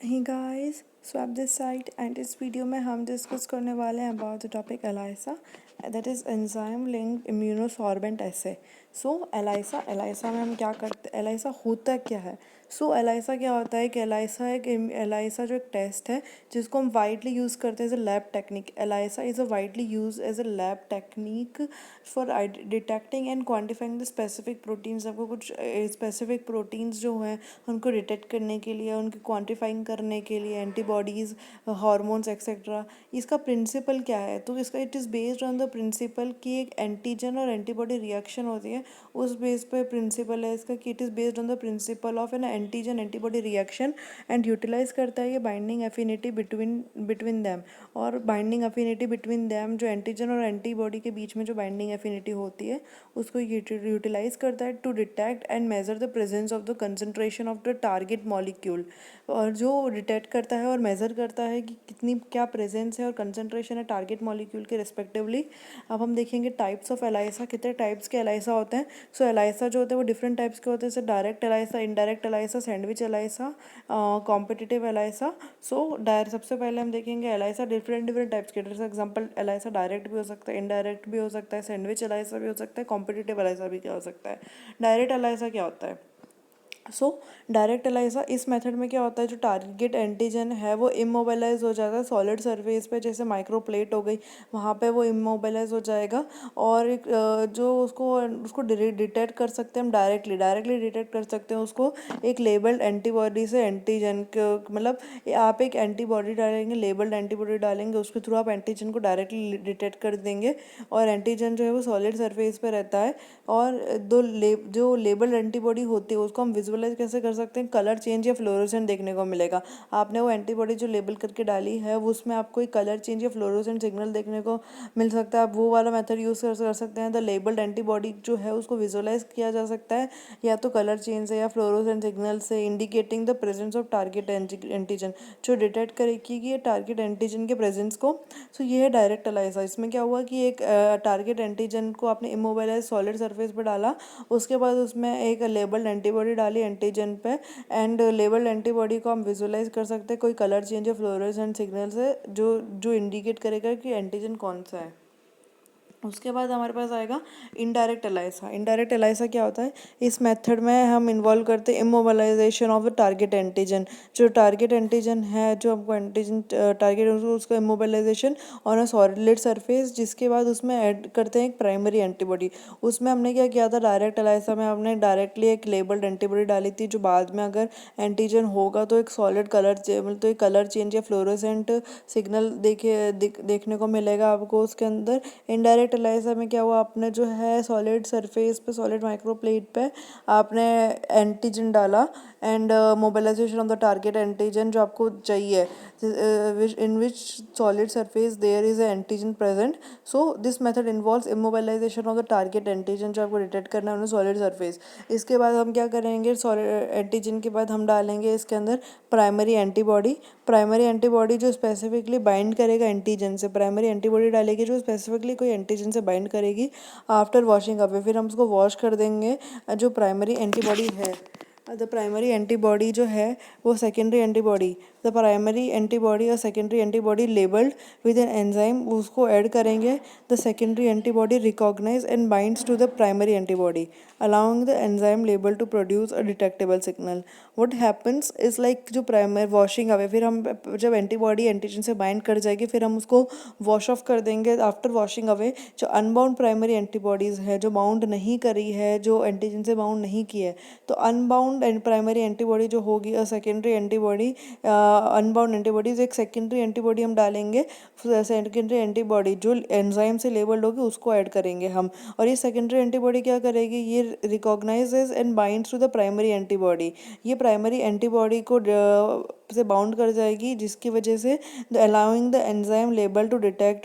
Hey guys, swap this side and इस video में हम डिस्कस करने वाले हैं about the topic ELISA that is enzyme linked immunosorbent essay. So ELISA में हम क्या करते हैं, एलाइसा होता क्या है। एलाइसा क्या होता है कि एलाइसा जो एक टेस्ट है जिसको हम वाइडली यूज़ करते हैं as a lab technique. ELISA is a widely use as a lab technique for detecting and quantifying the specific proteins. आपको कुछ स्पेसिफिक प्रोटीन्स जो हैं उनको डिटेक्ट करने के लिए, उनकी क्वान्टिफाइंग करने के लिए, एंटीबॉडीज़, हार्मोन्स एक्सेट्रा। इसका प्रिंसिपल क्या है, तो इसका it is based on the principle कि एक एंटीजन और एंटीबॉडी रिएक्शन होती है। उस बेस पे प्रिंसिपल है इसका कि it is based on the principle of an antigen antibody reaction and utilize करता है ये बाइंडिंग एफिनिटी बिटवीन दैम। और बाइंडिंग एफिनिटी बिटवीन दैम, जो एंटीजन और एंटीबॉडी के बीच में जो बाइंडिंग एफिनिटी होती है उसको यूटिलाइज करता है to detect and measure the presence of the concentration of the target molecule. और जो डिटेक्ट करता है और मेज़र करता है कि कितनी क्या प्रेजेंस है और कंसनट्रेशन है टारगेट मॉलिक्यूल के रिस्पेक्टिवली। अब हम देखेंगे टाइप्स ऑफ एलाइसा, कितने टाइप्स के एलाइसा होते हैं। एलाइसा जो होते हैं वो डिफरेंट टाइप्स के होते हैं, जैसे direct ELISA, indirect ELISA, sandwich ELISA, competitive ELISA. सबसे पहले हम देखेंगे एलाइसा डिफरेंट टाइप्स के। जैसे एग्जांपल, एलाइसा डायरेक्ट भी हो सकता है, इनडायरेक्ट भी हो सकता है, सैंडविच एलाइसा भी हो सकता है, कॉम्पिटिटिव एलाइसा भी क्या हो सकता है। डायरेक्ट एलाइसा क्या होता है। डायरेक्ट एलाइसा, इस मेथड में क्या होता है, जो टारगेट एंटीजन है वो इमोबिलाइज हो जाता है सॉलिड सरफेस पे, जैसे माइक्रोप्लेट हो गई वहाँ पे वो इमोबिलाइज हो जाएगा। और जो उसको उसको डिटेक्ट कर सकते हैं हम डायरेक्टली डिटेक्ट कर सकते हैं उसको एक लेबल्ड एंटीबॉडी से। एंटीजन मतलब आप एक एंटीबॉडी डालेंगे, लेबल्ड एंटीबॉडी डालेंगे, उसके थ्रू आप एंटीजन को डायरेक्टली डिटेक्ट कर देंगे। और एंटीजन जो है वो सॉलिड सरफेस पे रहता है। और जो लेबल्ड एंटीबॉडी होती है उसको हम विजुअलाइज कैसे कर सकते हैं, कलर चेंज या फ्लोरोसेंट देखने को मिलेगा। आपने वो एंटीबॉडी जो लेबल करके डाली है वो उसमें आपको एक कलर चेंज या फ्लोरोसेंट सिग्नल देखने को मिल सकता है। आप वो वाला मेथड यूज़ कर सकते हैं। द लेबल्ड एंटीबॉडी जो है उसको विजुअलाइज किया जा सकता है या तो कलर चेंज से या फ्लोरोसेंट सिग्नल से, indicating the presence of target antigen, जो डिटेक्ट करेगी कि ये टारगेट एंटीजन के प्रेजेंस को। ये है डायरेक्ट एलाइसा। इसमें क्या हुआ कि एक टारगेट एंटीजन को आपने इमोबाइलाइज सॉलिड सरफेस पर डाला, उसके बाद उसमें एक लेबल्ड एंटीबॉडी डाली एंटीजन पे। एंड लेबल्ड एंटीबॉडी को हम विजुअलाइज कर सकते हैं कोई कलर चेंज या फ्लोरोसेंट सिग्नल से, जो जो इंडिकेट करेगा कि एंटीजन कौन सा है। उसके बाद हमारे पास आएगा इनडायरेक्ट एलाइसा। इनडायरेक्ट एलाइसा क्या होता है, इस मेथड में हम इन्वॉल्व करते हैं immobilization of the target antigen. जो टारगेट एंटीजन है, जो हमको एंटीजन टारगेट उसका immobilization on a solid surface, जिसके बाद उसमें ऐड करते हैं एक प्राइमरी एंटीबॉडी। उसमें हमने क्या किया था, डायरेक्ट एलाइसा में हमने डायरेक्टली एक लेबल्ड एंटीबॉडी डाली थी, जो बाद में अगर एंटीजन होगा तो एक सॉलिड कलर मतलब तो एक कलर चेंज या फ्लोरोसेंट सिग्नल देखने को मिलेगा आपको उसके अंदर। इनडायरेक्ट एलाइजा में क्या हुआ, आपने जो है सॉलिड सरफेस पे, सॉलिड माइक्रोप्लेट पे आपने एंटीजन डाला and mobilization of the target antigen जो आपको चाहिए, in which solid surface there is a antigen present. This method involves immobilization of the target antigen जो आपको डिटेक्ट करना है सॉलिड सरफेस। इसके बाद हम क्या करेंगे, सॉलिड एंटीजन के बाद हम डालेंगे इसके अंदर प्राइमरी एंटीबॉडी। प्राइमरी एंटीबॉडी जो स्पेसिफिकली बाइंड करेगा एंटीजन से, प्राइमरी एंटीबॉडी डालेगी जो स्पेसिफिकली कोई एंटीजन से बाइंड करेगी आफ्टर वॉशिंग अवे। फिर हम उसको वॉश कर देंगे। जो प्राइमरी एंटीबॉडी है, द प्राइमरी एंटीबॉडी जो है वो secondary antibody, the primary antibody और secondary antibody labelled with an enzyme, उसको ऐड करेंगे। The secondary antibody recognise and binds to the primary antibody allowing the enzyme label to produce a detectable signal. What happens is like, जो primary washing away, फिर हम जब antibody antigen से bind कर जाएगी फिर हम उसको वॉश ऑफ कर देंगे। आफ्टर वॉशिंग अवे जो अनबाउंड प्राइमरी एंटीबॉडीज़ है, जो बाउंड नहीं करी है, जो एंटीजन से बाउंड नहीं की है, तो अनबाउंड एंड प्राइमरी एंटीबॉडी जो होगी और सेकेंडरी एंटीबॉडी, अनबाउंड एंटीबॉडीज, एक सेकेंडरी एंटीबॉडी हम डालेंगे। सेकेंडरी एंटीबॉडी जो एंजाइम से लेबल्ड होगी उसको ऐड करेंगे हम। और ये सेकेंडरी एंटीबॉडी क्या करेगी, ये recognizes and binds to the primary antibody. ये प्राइमरी एंटीबॉडी को से बाउंड कर जाएगी, जिसकी वजह से the allowing the enzyme label to detect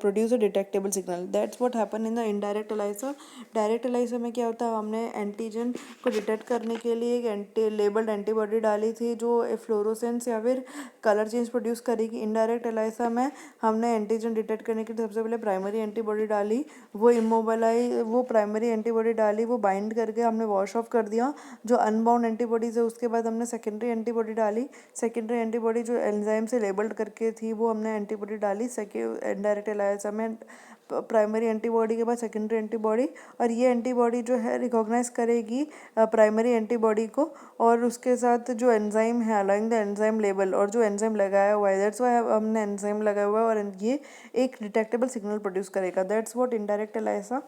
produce a detectable signal. That's what happen in the indirect ELISA. Direct ELISA में क्या होता है, हमने एंटीजन को डिटेक्ट करने के लिए एक लेबल्ड एंटीबॉडी डाली थी जो फ्लोरोसेंस या फिर कलर चेंज प्रोड्यूस करेगी। इनडायरेक्ट एलाइसा में हमने एंटीजन डिटेक्ट करने के लिए सबसे पहले प्राइमरी एंटीबॉडी डाली, वो प्राइमरी एंटीबॉडी डाली, वो बाइंड करके हमने वॉश ऑफ कर दिया जो अनबाउंड एंटीबॉडीज है। उसके बाद हमने सेकेंडरी एंटीबॉडी डाली। सेकेंडरी एंटीबॉडी जो एंजाइम से लेबल्ड करके थी वो हमने एंटीबॉडी डाली इनडायरेक्ट एलाइसा में। प्राइमरी एंटीबॉडी के बाद सेकेंडरी एंटीबॉडी, और ये एंटीबॉडी जो है रिकॉग्नाइज करेगी प्राइमरी एंटीबॉडी को, और उसके साथ जो एंजाइम है अलाइंग द एंजाइम लेबल, और जो एंजाइम लगाया हुआ है दैट्स व्हाई हमने एंजाइम लगाया हुआ है, और ये एक डिटेक्टेबल सिग्नल प्रोड्यूस करेगा। That's what indirect ELISA.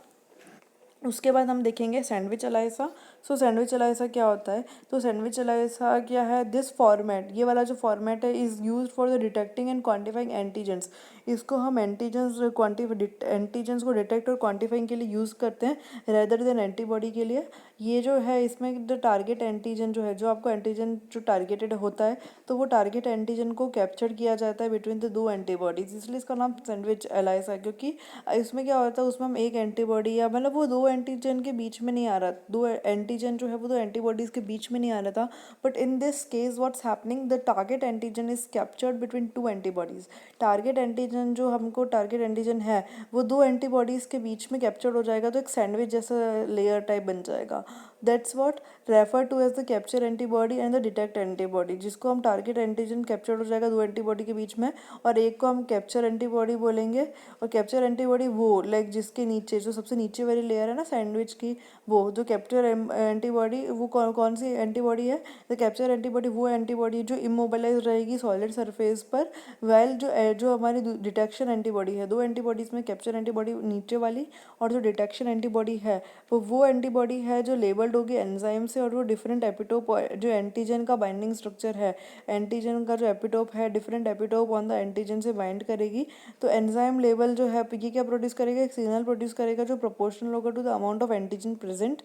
उसके बाद हम देखेंगे सैंडविच एलाइसा। सो सैंडविच एलाइसा क्या होता है? तो सैंडविच एलाइसा क्या है? दिस फॉर्मेट, ये वाला जो फॉर्मेट है, is use for the detecting and quantifying antigens. इसको हम एंटीजेंस को डिटेक्ट और क्वान्टिफाइंग के लिए यूज़ करते हैं रेदर देन एंटीबॉडी के लिए। ये जो है इसमें द टारगेट एंटीजन जो है, जो आपको एंटीजन जो टारगेटेड होता है, तो वो टारगेट एंटीजन को कैप्चर किया जाता है बिटवीन द दो एंटीबॉडीज, इसलिए इसका नाम सैंडविच एलाइसा। क्योंकि इसमें क्या होता है, उसमें हम एक एंटीबॉडी या मतलब वो दो एंटीजन के बीच में नहीं आ रहा, दो एंटीजन जो है वो दो एंटीबॉडीज के बीच में नहीं आ रहा था, but in this case what's happening, the target antigen is captured between two antibodies. Target antigen जो हमको टारगेट एंटीजन है वो दो एंटीबॉडीज के बीच में कैप्चर हो जाएगा, तो एक सैंडविच जैसा लेयर टाइप बन जाएगा। That's what refer to as the capture antibody and the detect antibody, जिसको हम टारगेट एंटीजन कैप्चर हो जाएगा दो एंटीबॉडी के बीच में, और एक को हम कैप्चर एंटीबॉडी बोलेंगे। और कैप्चर एंटीबॉडी वो लाइक जिसके नीचे जो सबसे नीचे वाली लेयर है ना सैंडविच की, वो जो कैप्चर एंटीबॉडी वो कौन सी एंटीबॉडी है? द कैप्चर एंटीबॉडी वो एंटीबॉडी जो इमोबिलाइज रहेगी सॉलिड सरफेस पर, वेल जो हमारी डिटेक्शन एंटीबॉडी है, दो एंटीबॉडीज में कैप्चर एंटीबॉडी नीचे वाली, और जो डिटेक्शन एंटीबॉडी है वो एंटीबॉडी है जो लेबल्ड होगी एंजाइम से, और वो डिफरेंट एपिटोप जो एंटीजन का बाइंडिंग स्ट्रक्चर है, एंटीजन का जो एपिटोप है different epitope on the antigen से बाइंड करेगी। तो एंजाइम लेवल जो है ये क्या प्रोड्यूस करेगा? एक सिग्नल प्रोड्यूस करेगा जो प्रोपोर्शनल होगा to the amount of antigen present.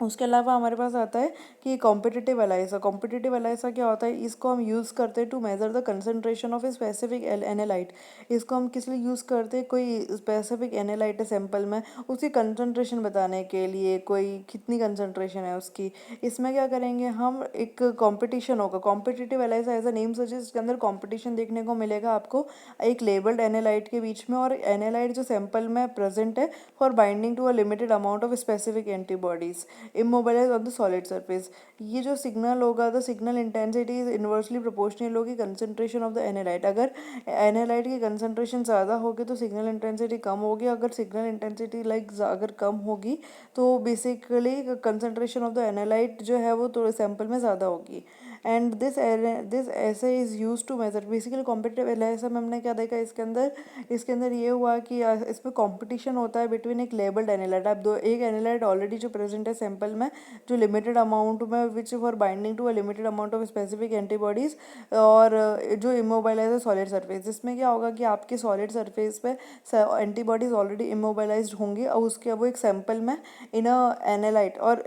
उसके अलावा हमारे पास आता है कि कॉम्पिटिटिव एलाइसा। कॉम्पिटिटिव एलाइसा क्या होता है? इसको हम यूज़ करते हैं to measure the concentration of a specific analyte. इसको हम किस लिए यूज़ करते हैं? कोई स्पेसिफिक एनालाइट है सैंपल में, उसकी कंसंट्रेशन बताने के लिए, कोई कितनी कंसंट्रेशन है उसकी। इसमें क्या करेंगे हम, एक कॉम्पिटिशन होगा। Competitive ELISA as a name suggest, इसके अंदर कॉम्पिटिशन देखने को मिलेगा आपको एक लेबल्ड एनालाइट के बीच में, और एनालाइट जो सैंपल में प्रेजेंट है for binding to a limited amount of specific antibodies immobilize on the solid surface. ये जो सिग्नल होगा, the signal intensity is inversely proportional होगी कंसंट्रेशन ऑफ द एनालाइट। अगर एनालाइट की कंसंट्रेशन ज़्यादा होगी तो सिग्नल इंटेंसिटी कम होगी, अगर सिग्नल इंटेंसिटी अगर कम होगी तो basically concentration of the analyte जो है वो तो सैंपल में ज़्यादा होगी। एंड दिस ऐसे is use to measure basically competitive ELISA में हमने क्या देखा इसके अंदर ये हुआ कि इसमें कंपटीशन होता है बिटवीन एक लेबल्ड एनालाइट। अब दो एक एनालाइट ऑलरेडी जो प्रेजेंट है सैंपल में जो लिमिटेड अमाउंट में which for binding to a limited amount of specific antibodies, और जो इमोबाइलाइज है सॉलिड सरफेस। इसमें क्या होगा कि आपके सॉलिड सरफेस पे एंटीबॉडीज ऑलरेडी इमोबाइलाइज होंगी, और उसके वो एक सैंपल में इन अ एनालाइट, और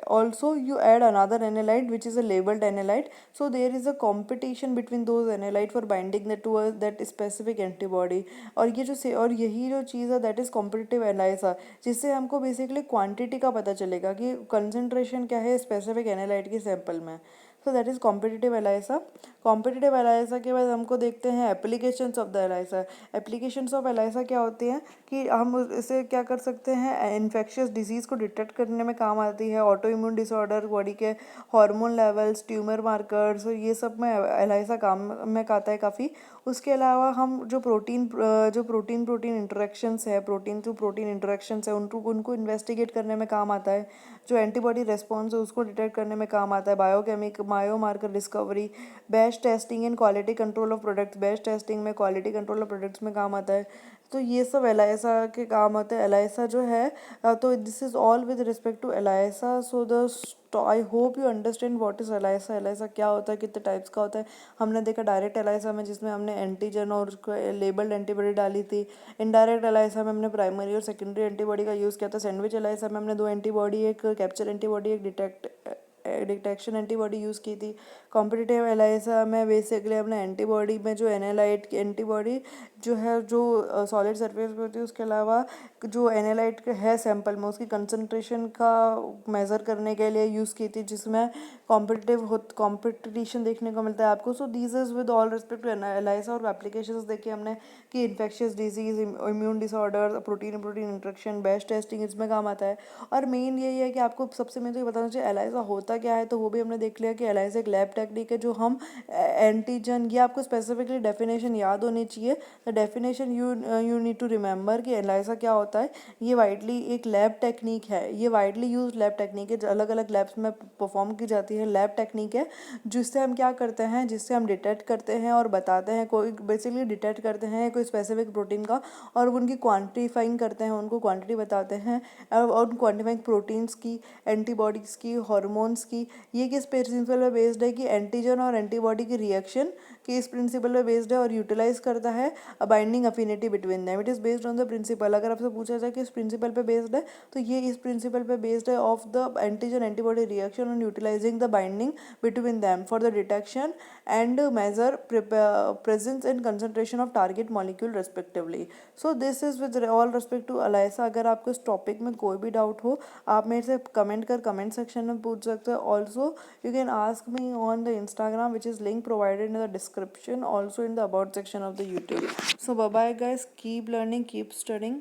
also you add another analyte which is a labeled analyte, so there is a competition between those analyte for binding that to that specific antibody। और ये जो से और यही जो चीज़ है दैट इज़ कॉम्पिटिटिव एनालाइसा, जिससे हमको बेसिकली क्वांटिटी का पता चलेगा कि कंसंट्रेशन क्या है स्पेसिफिक एनालाइट के सैंपल में। So that is competitive ELISA. Competitive ELISA के बाद हमको देखते हैं applications of the ELISA. Applications of ELISA क्या होती हैं कि हम इसे क्या कर सकते हैं, इन्फेक्शियस डिजीज़ को डिटेक्ट करने में काम आती है, ऑटो इम्यून डिसऑर्डर, बॉडी के हार्मोन लेवल्स, ट्यूमर मार्कर्स, ये सब में एलाइसा काम में आता है काफ़ी। उसके अलावा हम जो प्रोटीन इंटरेक्शंस है, प्रोटीन टू प्रोटीन इंटरेक्शंस है, उनको इन्वेस्टिगेट करने में काम आता है। जो एंटीबॉडी रेस्पॉन्स है उसको डिटेक्ट करने में काम आता है। Biomarker discovery, batch testing and quality control of products, batch testing में, क्वालिटी कंट्रोल ऑफ प्रोडक्ट्स में काम आता है। तो ये सब एलाइसा के काम आते हैं। एलाइसा जो है तो this is all with respect to ELISA. So the I hope you understand what is ELISA. ELISA क्या होता है, कितने टाइप्स का होता है। हमने देखा डायरेक्ट एलाइसा में जिसमें हमने एंटीजन और उसको लेबल्ड एंटीबॉडी डाली थी। इनडायरेक्ट एलाइसा में हमने प्राइमरी और सेकेंडरी एंटीबॉडी का यूज़ किया था। सैंडविच एलाइसा में हमने दो एंटीबॉडी, एक कैप्चर एंटीबॉडी, एक डिटेक्शन एंटीबॉडी यूज़ की थी। कॉम्पिटिटिव एलाइसा में बेसिकली हमने एंटीबॉडी में जो एनालाइट की एंटीबॉडी जो है जो सॉलिड सरफेस पे होती है, उसके अलावा जो एनालाइट है सैंपल में उसकी कंसंट्रेशन का मेज़र करने के लिए यूज़ की थी, जिसमें कॉम्पिटिशन देखने को मिलता है आपको। So these is with all respect to ELISA. और एप्लीकेशंस देखी हमने कि infectious disease, immune disorder, protein interaction, batch testing इसमें काम आता है। और मेन यही है कि आपको सबसे मेन तो ये बताना चाहिए एलाइसा होता क्या है, तो वो भी हमने देख लिया कि एलाइसा एक लैब टेक्निक है जो हम एंटीजन, ये आपको स्पेसिफिकली डेफिनेशन याद होनी चाहिए। The definition you need to remember कि एलाइसा क्या होता है। ये वाइडली एक लैब टेक्निक है, ये वाइडली यूज लैब टेक्निक है, जो अलग अलग लैब्स में परफॉर्म की जाती है। लैब टेक्निक है जिससे हम क्या करते हैं, जिससे हम डिटेक्ट करते हैं और बताते हैं, कोई बेसिकली डिटेक्ट करते हैं कोई स्पेसिफिक प्रोटीन का और उनकी क्वान्टिफाइंग करते हैं, उनको क्वांटिटी बताते हैं और उन क्वान्टिफाइंग प्रोटीन्स की, एंटीबॉडीज़ की, हार्मोन्स की। ये किस प्रिंसिपल पे बेस्ड है कि एंटीजन और एंटीबॉडी की रिएक्शन कि इस प्रिंसिपल पे बेस्ड है और यूटिलाइज करता है a binding affinity between them. It is based on the principle. अगर आपसे पूछा जाए कि इस प्रिंसिपल पे बेस्ड है, तो ये इस प्रिंसिपल पे बेस्ड है of the antigen antibody reaction on utilizing the binding between them for the detection and measure presence and concentration of target molecule respectively. So this is with all respect to ELISA. अगर आपको इस topic में कोई भी doubt हो, आप मेरे से कमेंट सेक्शन में पूछ सकते हो। Also you can ask me on the Instagram, which is link provided in the description, also in the about section of the YouTube. So bye bye guys, keep learning, keep studying.